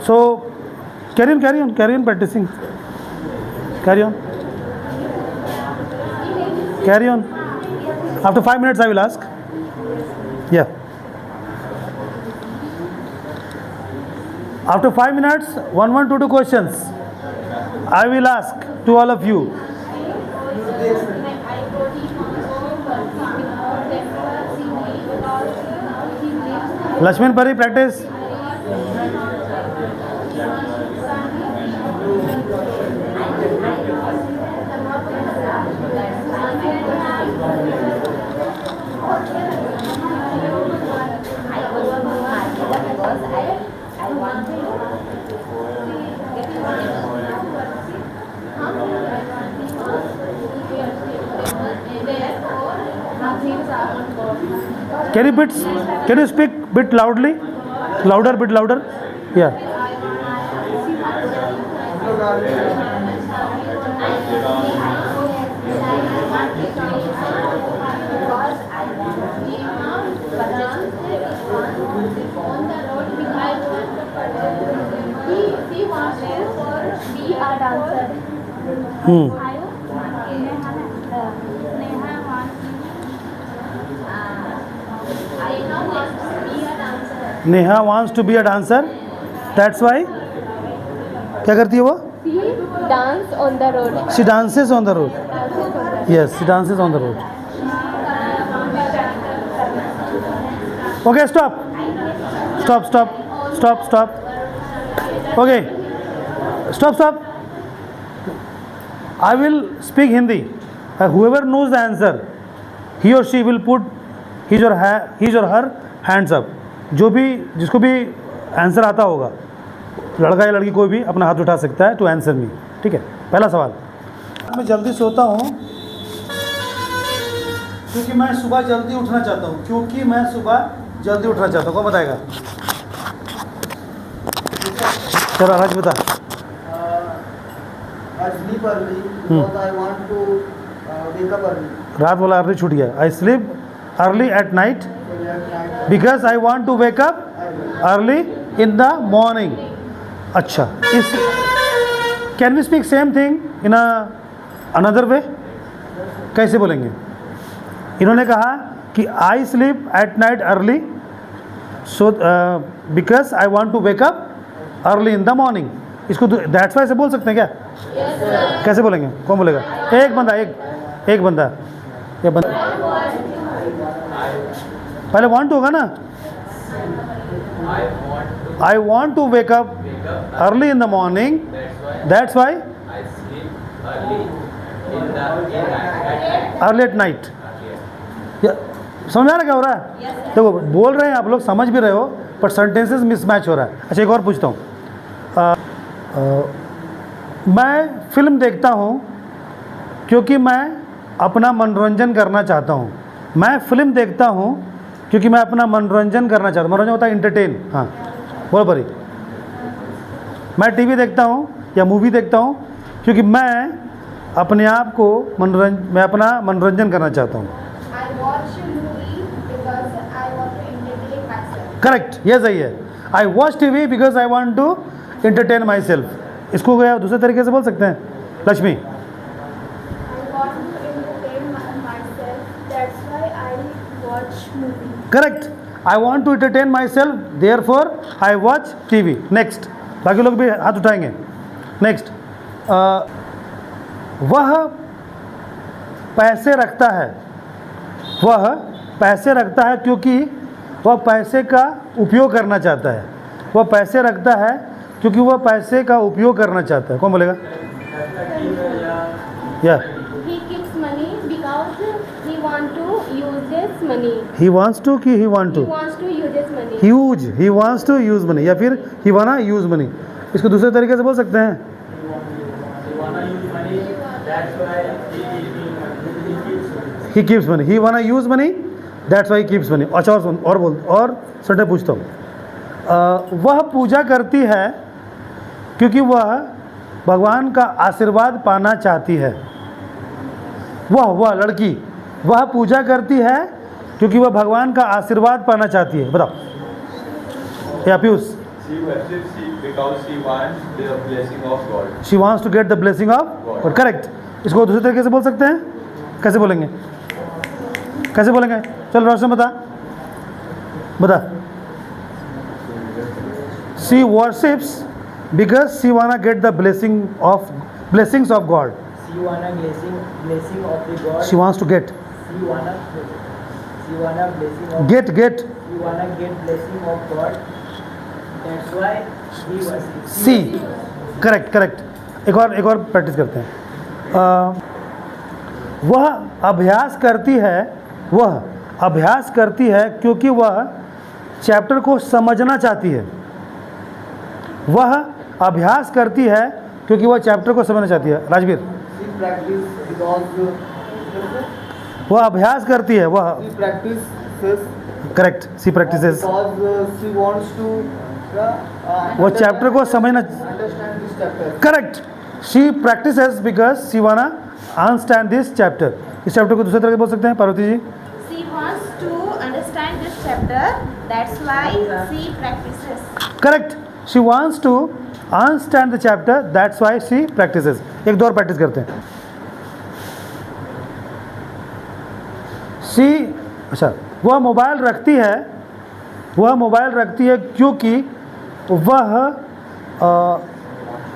So carry on practicing. Carry on. After 5 minutes I will ask. Yeah. After 5 minutes, 1, 2 questions I will ask to all of you. Lakshman Pari, practice. Can you speak bit loudly? Bit louder. Yeah. Neha wants to be a dancer. That's why. क्या करती है वो? Dance on the road. She dances on the road. Yes, she dances on the road. Okay, stop. Okay, stop. I will speak Hindi. Whoever knows the answer, he or she will put his or her hands up. जो भी जिसको भी answer आता होगा, लड़का या लड़की कोई भी अपना हाथ उठा सकता है टू आंसर मी. ठीक है. पहला सवाल. मैं जल्दी सोता हूँ क्योंकि मैं सुबह जल्दी उठना चाहता हूँ. कौन बताएगा? चलो राज बता. रात वाला अर्ली छूट गया. I sleep early at night because I want to wake up early in the morning. अच्छा, इस can we speak same thing in another way? कैसे बोलेंगे? इन्होंने कहा कि I sleep at night early so because I want to wake up early in the morning. इसको that's why से बोल सकते हैं क्या? कैसे बोलेंगे? कौन बोलेगा? एक बंदा. ये बंदा पहले वांट होगा ना. I want to wake up early in the morning. That's why early at night. समझ आ रहा क्या हो रहा है? देखो, बोल रहे हैं आप लोग, समझ भी रहे हो, पर सेंटेंसेस मिसमैच हो रहा है. अच्छा, एक और पूछता हूँ. मैं फिल्म देखता हूँ क्योंकि मैं अपना मनोरंजन करना चाहता हूँ. मैं फिल्म देखता हूँ क्योंकि मैं अपना मनोरंजन करना चाहता हूँ. मनोरंजन होता है इंटरटेन. हाँ, बोलो परी. मैं टीवी देखता हूँ या मूवी देखता हूँ क्योंकि मैं अपने आप को मैं अपना मनोरंजन करना चाहता हूँ. करेक्ट, ये सही है. I watch TV because I want to entertain myself. इसको गया दूसरे तरीके से बोल सकते हैं. Lakshmi. Correct. I want to entertain myself, therefore I watch TV. Next. बाकी लोग भी हाथ उठाएंगे. नेक्स्ट. वह पैसे रखता है क्योंकि वह पैसे का उपयोग करना चाहता है. वह पैसे रखता है क्योंकि वह पैसे का उपयोग करना चाहता है. कौन बोलेगा? या He keeps money because he want to use his money. he wants to कि he want to He wants to use his money. he wants to use money या फिर he wanna use money. इसको दूसरे तरीके से बोल सकते हैं. he keeps money. he wanna use money, that's why he keeps money. अच्छा, और बोल. और सटे पूछता हूँ. वह पूजा करती है क्योंकि वह भगवान का आशीर्वाद पाना चाहती है. वह लड़की वह पूजा करती है क्योंकि वह भगवान का आशीर्वाद पाना चाहती है. बताओ. या Piyush. She worships she because she wants the blessing of God. She wants to get the blessing of God, correct. इसको दूसरे तरीके से बोल सकते हैं, कैसे बोलेंगे, कैसे बोलेंगे? चल रोशन बता बता। She worships because she wanna get the blessings of God. She wanna blessing of the God. She wants to get She wanna blessing of. get She wanna get blessing of God. That's why he worships. See, correct. एक और practice करते हैं। वह अभ्यास करती है क्योंकि वह चैप्टर को समझना चाहती है। वह अभ्यास करती है क्योंकि वह चैप्टर को समझना चाहती है। राजवीर, She practice because वह अभ्यास करती है, वह she practices correct, she practices, because she wants to वो चैप्टर को समझना, understand this chapter. Correct. She practices because she wanna understand this chapter. इस चैप्टर को दूसरे तरह से बोल सकते हैं Parvati ji. She wants to understand this chapter. That's why she practices. Correct, she wants to understand the chapter, that's why she practices. एक दो और प्रैक्टिस करते हैं। शी, अच्छा, वह मोबाइल रखती है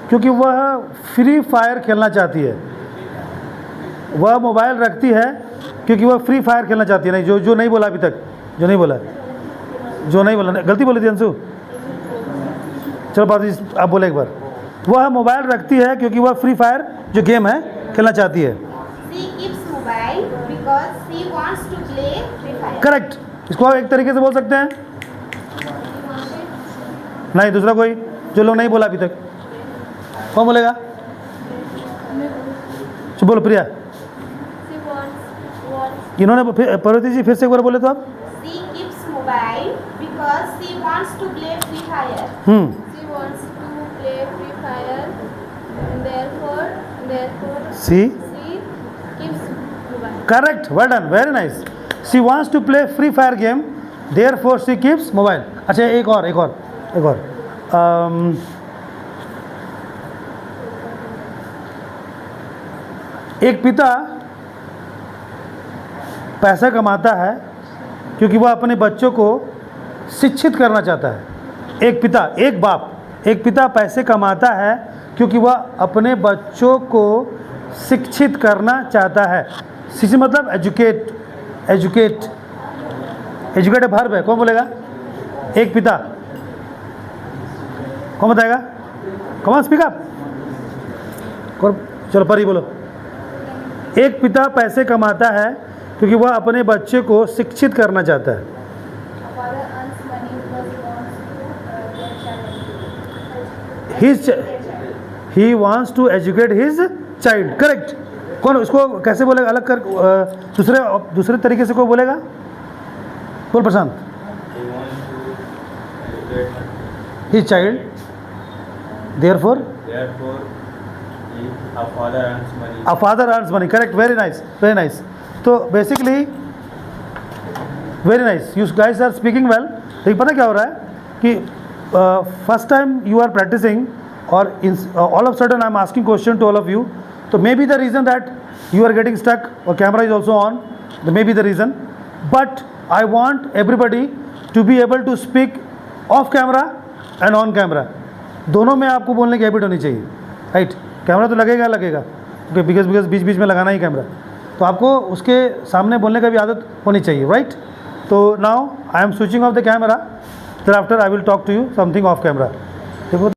क्योंकि वह फ्री फायर खेलना चाहती है। वह मोबाइल रखती है क्योंकि वह फ्री फायर खेलना चाहती है। नहीं, जो नहीं बोला अभी तक, जो नहीं बोला, गलती बोली थी अंशु। चलो बात आप बोले एक बार। वह मोबाइल रखती है क्योंकि वह फ्री फायर जो गेम है खेलना चाहती है। She keeps mobile because she wants to play Free Fire. Correct, इसको आप एक तरीके से बोल सकते हैं। नहीं, दूसरा कोई जो लोग नहीं बोला अभी तक, कौन बोलेगा? चलो बोलो प्रिया। She wants. इन्होंने पार्वती जी फिर से एक बार बोले तो आप। She keeps mobile because she wants to play Free Fire. She wants to play Free Fire. And therefore she, she keeps mobile. Correct, well done, very nice. She wants to play free fire game, therefore she keeps mobile. अच्छा, एक और एक पिता पैसा कमाता है क्योंकि वह अपने बच्चों को शिक्षित करना चाहता है। एक पिता पैसे कमाता है क्योंकि वह अपने बच्चों को शिक्षित करना चाहता है। शिक्षित मतलब एजुकेट वर्ब है। कौन बोलेगा? एक पिता, कौन बताएगा? कौन स्पीक अप? चलो परी बोलो। एक पिता पैसे कमाता है क्योंकि वह अपने बच्चे को शिक्षित करना चाहता है। Father earns money because he wants to he wants to educate his child, correct. कौन इसको कैसे बोलेगा? अलग कर, दूसरे तरीके से कोई बोलेगा? बोल प्रशांत। He wants to educate. His child, therefore Therefore, a father earns money. a father earns money, correct, very nice. तो basically very nice, you guys are speaking well। लेकिन पता क्या हो रहा है कि first time you are practicing और all of a sudden I am asking question to all of you, so maybe the reason that you are getting stuck or camera is also on, that may be the reason, but I want everybody to be able to speak off camera and on camera, दोनों में आपको बोलने की habit होनी चाहिए, right? Camera तो लगेगा because बीच में लगाना ही कैमरा, तो आपको उसके सामने बोलने का भी आदत होनी चाहिए, राइट? तो now I am switching off the camera, thereafter I will talk to you something off camera. देखो